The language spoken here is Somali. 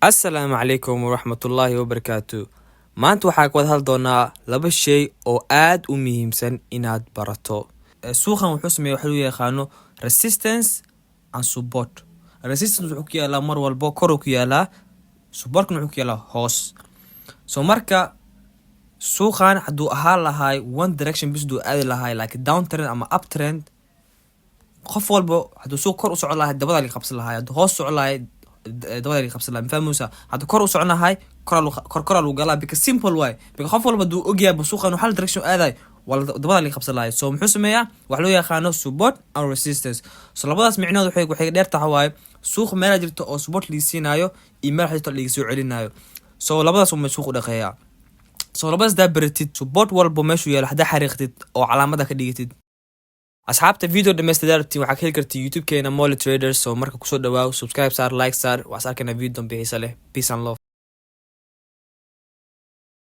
Assalaamu calaykum waraxmatullaahi wabarakaatu. Maanta waxaa ka wada hadli doonaa laba shay oo aad u muhiimsan inaad barato. Suuqan wuxuu sameeyaa waxa loo yaqaano resistance and support. Resistance wuxuu ku yaalaa mar walbo kor ku yaalaa, supportna wuxuu ku yaalaa hoos. So marka suuqan hadduu ahaan lahay one direction bis duu aadi lahay like downtrend ama uptrend, qof walbo hadduu suuq kor u socon lahay dabada laga qabsan lahay, hadduu hoos socon lahay dabada laga qabsan lahay. Fahmuusa hadduu kor u soconahay kor lagu galaa because simple way, because qof walba duu ogyahay suuqan hal direction aaday wala dabada laga qabsan lahay. So muxuu sameeyaa wax loo yaqaano support and resistance. So labadaas micnood waxay dheer tahay suuq meel jirto oo support liisinayo iyo meel jirto laga soo celinayo. So labadaas uma suuq u dhaqeeyaa. So labadaas daa baratid support walba meeshu yaalo hadaa xariiqtid oo calaamada ka dhigtid. asxaabta video dhammaystiran waxaa ka heli kartaa YouTube-keena Mole Traders. So marka kusoo dhawaaw subscribe saar, like saar, waxaad arkayna video dambe xiiso leh. Peace and love.